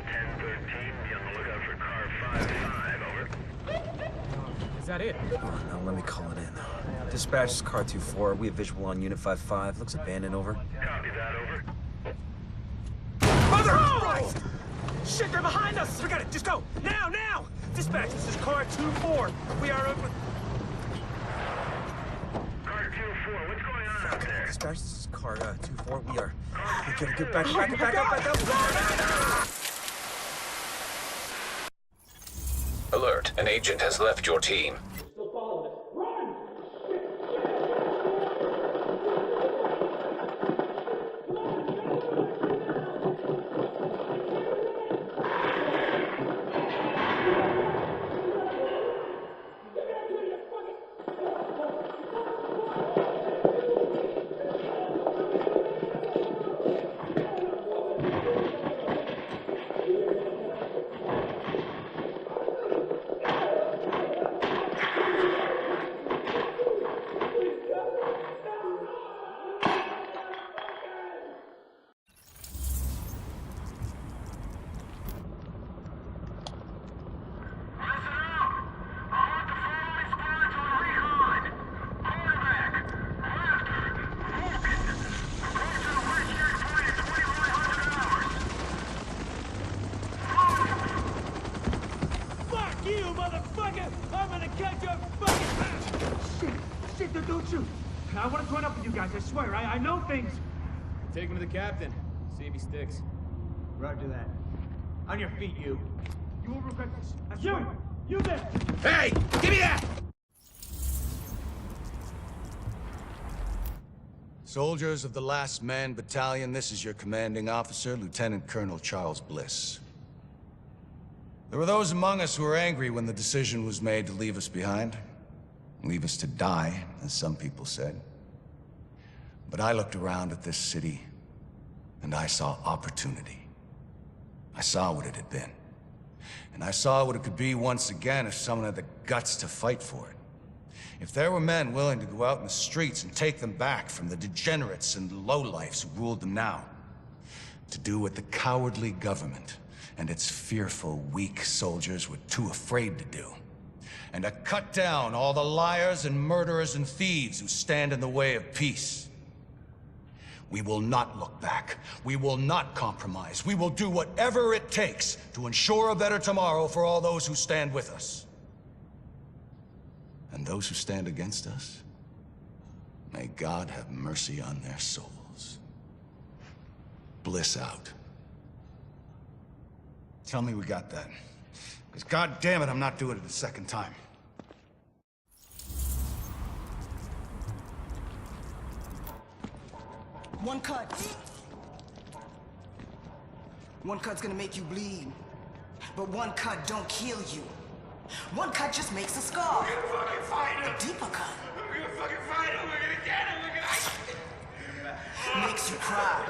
1013, be on the lookout for car 55, over. Is that it? Now let me call it in. Dispatch is car 24. We have visual on unit 55. Looks abandoned, over. Copy that, over. Mother Christ! Shit, they're behind us! Forget it, just go! Now, now! Dispatch, this is car 24. We are open. Car 24, what's going on out there? Dispatch, this is car 24. We gotta get back up. Alert, an agent has left your team. I want to join up with you guys, I swear. I know things. Take him to the captain. See if he sticks. Roger that. On your feet, you. You will regret this. I swear. You there! Hey! Give me that! Soldiers of the Last Man Battalion, this is your commanding officer, Lieutenant Colonel Charles Bliss. There were those among us who were angry when the decision was made to leave us behind. Leave us to die, as some people said. But I looked around at this city, and I saw opportunity. I saw what it had been. And I saw what it could be once again if someone had the guts to fight for it. If there were men willing to go out in the streets and take them back from the degenerates and lowlifes who ruled them now. To do what the cowardly government and its fearful, weak soldiers were too afraid to do. And to cut down all the liars and murderers and thieves who stand in the way of peace. We will not look back. We will not compromise. We will do whatever it takes to ensure a better tomorrow for all those who stand with us. And those who stand against us, may God have mercy on their souls. Bliss out. Tell me we got that. Because God damn it, I'm not doing it a second time. One cut. One cut's gonna make you bleed. But one cut don't kill you. One cut just makes a scar. We're gonna fucking find him! A deeper cut. We're gonna fucking find him! We're gonna get him! Makes you cry.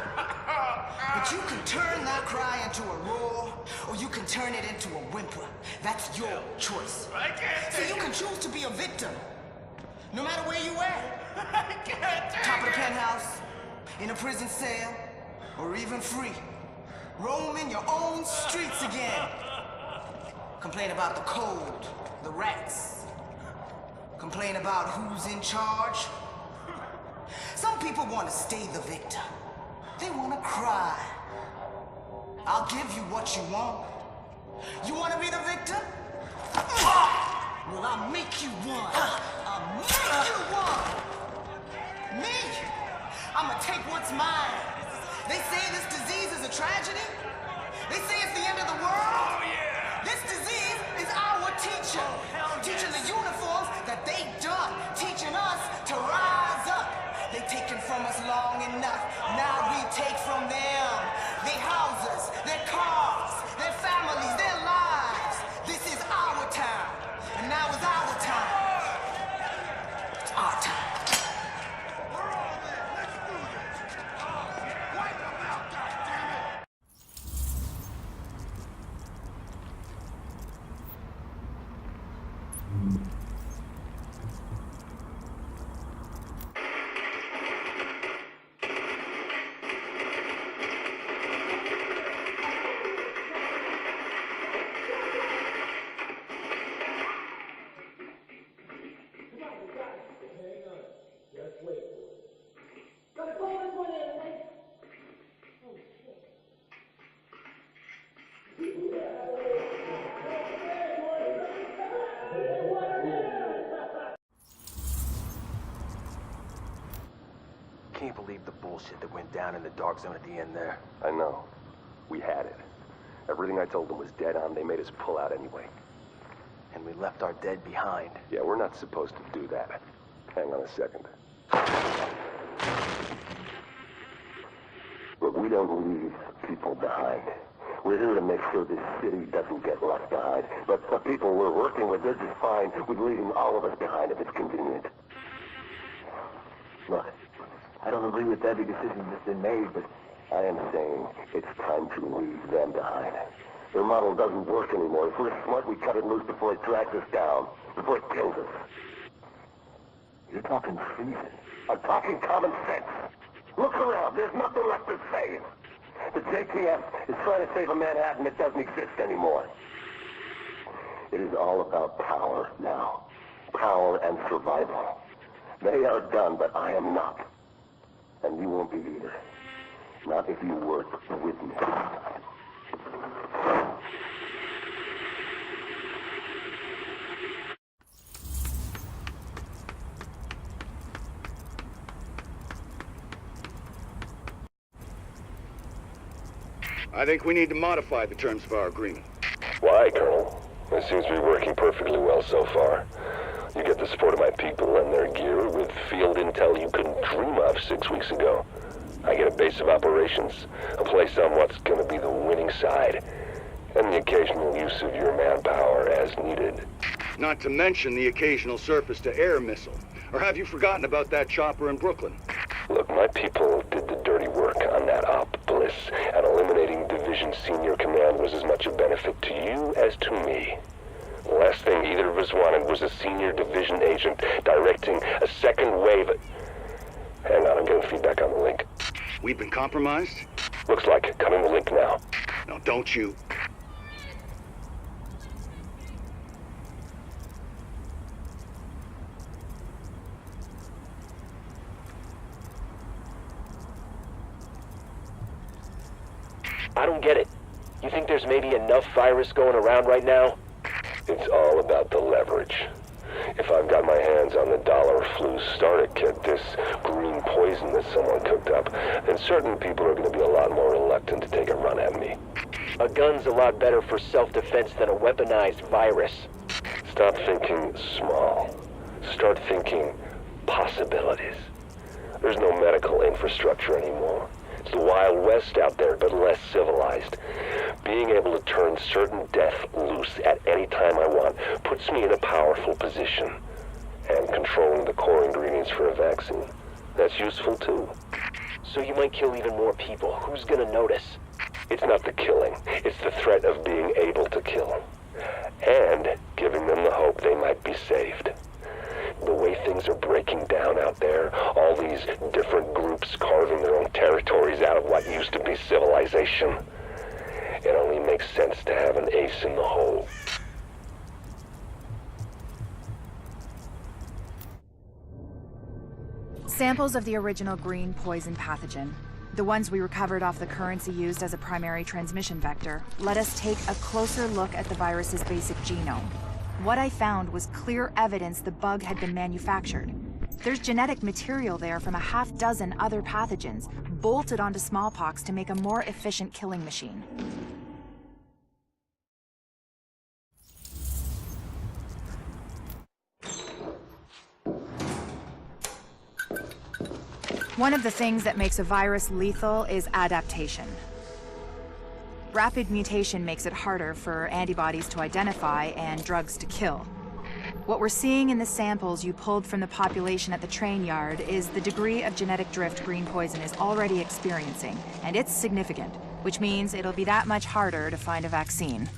But you can turn that cry into a roar, or you can turn it into a whimper. That's your choice. I can't So take you it. can choose to be a victim, no matter where you at. I can't take Top of the it. penthouse, in a prison cell, or even free. Roaming your own streets again. Complain about the cold, the rats. Complain about who's in charge. Some people want to stay the victim. They want to cry. I'll give you what you want. You want to be the victim? Well, I'll make you one. I'll make you one. Me? I'ma take what's mine. They say this disease is a tragedy. They say it's the end of the world. Oh, yeah! This disease is our teacher. Teaching the uniforms that they done. Teaching us to rise up. They taken from us long enough. Now we take from them. Their houses, their cars, their families, their lives. This is our time. And now is our time. It's our time. We're all in! Let's do this! Wipe them out, goddammit! bullshit that went down in the dark zone at the end there. I know. We had it. Everything I told them was dead on. They made us pull out anyway. And we left our dead behind. Yeah, we're not supposed to do that. Hang on a second. But we don't leave people behind. We're here to make sure this city doesn't get left behind. But the people we're working with, they're just fine with leaving all of us behind if it's convenient. Look, I don't agree with every decision that's been made, but I am saying it's time to leave them behind. Their model doesn't work anymore. If we're smart, we cut it loose before it tracks us down, before it kills us. You're talking treason. I'm talking common sense. Look around. There's nothing left to save. The JTF is trying to save a Manhattan that doesn't exist anymore. It is all about power now. Power and survival. They are done, but I am not. And you won't be either. Not if you work with me. I think we need to modify the terms of our agreement. Why, Colonel? It seems to be working perfectly well so far. You get the support of my people and their gear with field intel you couldn't dream of 6 weeks ago. I get a base of operations, a place on what's gonna be the winning side, and the occasional use of your manpower as needed. Not to mention the occasional surface-to-air missile. Or have you forgotten about that chopper in Brooklyn? Look, my people did the dirty work on that op, Bliss, and eliminating Division Senior Command was as much a benefit to you as to me. The last thing either of us wanted was a senior division agent directing a second wave. Hang on, I'm getting feedback on the link. We've been compromised? Looks like it. Coming the link now. No, don't you. I don't get it. You think there's maybe enough virus going around right now? It's all about the leverage. If I've got my hands on the dollar flu starter kit, this green poison that someone cooked up, then certain people are going to be a lot more reluctant to take a run at me. A gun's a lot better for self-defense than a weaponized virus. Stop thinking small. Start thinking possibilities. There's no medical infrastructure anymore. It's the Wild West out there, but less civilized. Being able to turn certain death loose at any time I want puts me in a powerful position. And controlling the core ingredients for a vaccine, that's useful too. So you might kill even more people. Who's gonna notice? It's not the killing, it's the threat of being able to kill. And giving them the hope they might be saved. The way things are breaking down out there, all these different groups carving their own territories out of what used to be civilization. It only makes sense to have an ace in the hole. Samples of the original green poison pathogen, the ones we recovered off the currency used as a primary transmission vector, let us take a closer look at the virus's basic genome. What I found was clear evidence the bug had been manufactured. There's genetic material there from a half-dozen other pathogens, bolted onto smallpox to make a more efficient killing machine. One of the things that makes a virus lethal is adaptation. Rapid mutation makes it harder for antibodies to identify and drugs to kill. What we're seeing in the samples you pulled from the population at the train yard is the degree of genetic drift green poison is already experiencing, and it's significant, which means it'll be that much harder to find a vaccine.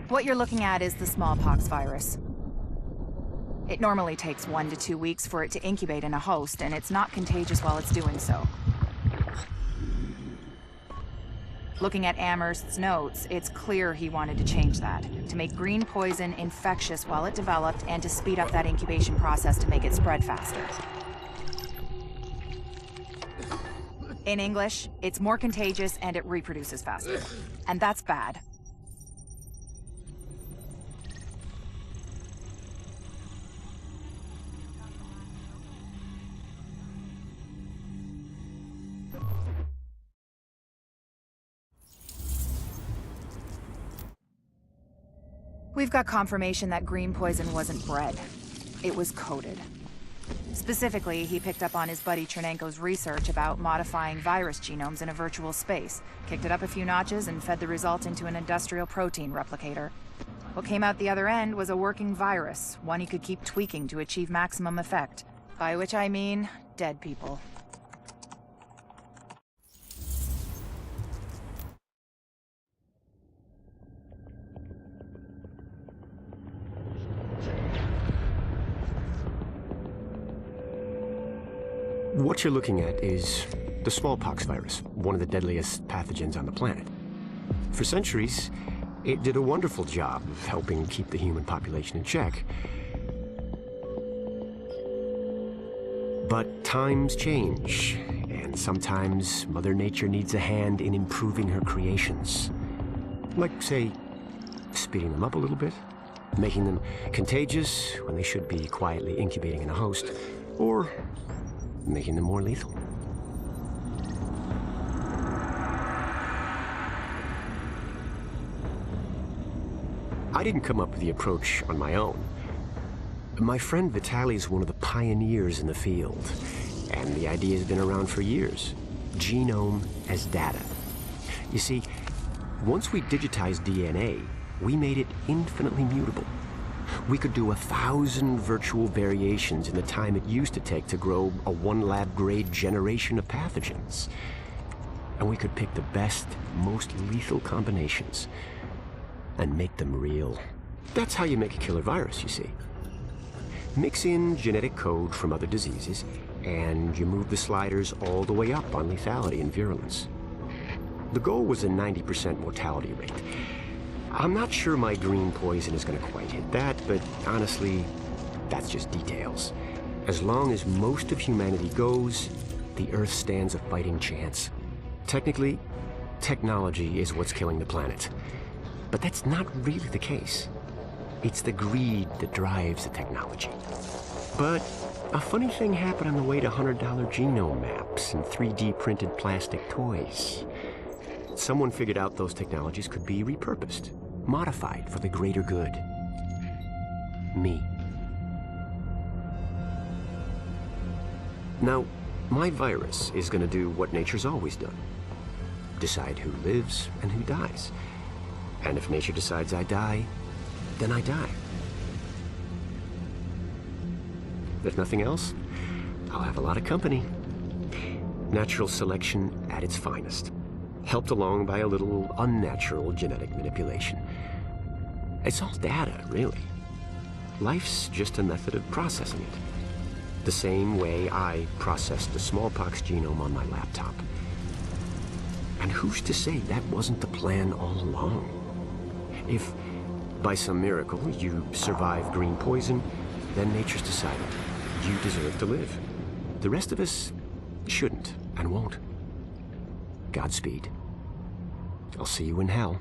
What you're looking at is the smallpox virus. It normally takes 1 to 2 weeks for it to incubate in a host, and it's not contagious while it's doing so. Looking at Amherst's notes, it's clear he wanted to change that, to make green poison infectious while it developed, and to speed up that incubation process to make it spread faster. In English, it's more contagious and it reproduces faster. And that's bad. We've got confirmation that green poison wasn't bred. It was coded. Specifically, he picked up on his buddy Chernenko's research about modifying virus genomes in a virtual space, kicked it up a few notches, and fed the result into an industrial protein replicator. What came out the other end was a working virus, one he could keep tweaking to achieve maximum effect. By which I mean, dead people. What you're looking at is the smallpox virus, one of the deadliest pathogens on the planet. For centuries, it did a wonderful job of helping keep the human population in check. But times change, and sometimes Mother Nature needs a hand in improving her creations. Like, say, speeding them up a little bit, making them contagious when they should be quietly incubating in a host, or making them more lethal. I didn't come up with the approach on my own. My friend Vitaly is one of the pioneers in the field, and the idea has been around for years. Genome as data. You see, once we digitized DNA, we made it infinitely mutable. We could do 1,000 virtual variations in the time it used to take to grow a 1 lab-grade generation of pathogens. And we could pick the best, most lethal combinations and make them real. That's how you make a killer virus, you see. Mix in genetic code from other diseases, and you move the sliders all the way up on lethality and virulence. The goal was a 90% mortality rate. I'm not sure my green poison is going to quite hit that, but honestly, that's just details. As long as most of humanity goes, the Earth stands a fighting chance. Technically, technology is what's killing the planet. But that's not really the case. It's the greed that drives the technology. But a funny thing happened on the way to $100 genome maps and 3D printed plastic toys. Someone figured out those technologies could be repurposed, modified for the greater good. Me. Now, my virus is going to do what nature's always done. Decide who lives and who dies. And if nature decides I die, then I die. If nothing else, I'll have a lot of company. Natural selection at its finest, helped along by a little unnatural genetic manipulation. It's all data, really. Life's just a method of processing it. The same way I processed the smallpox genome on my laptop. And who's to say that wasn't the plan all along? If, by some miracle, you survive green poison, then nature's decided you deserve to live. The rest of us shouldn't and won't. Godspeed. I'll see you in hell.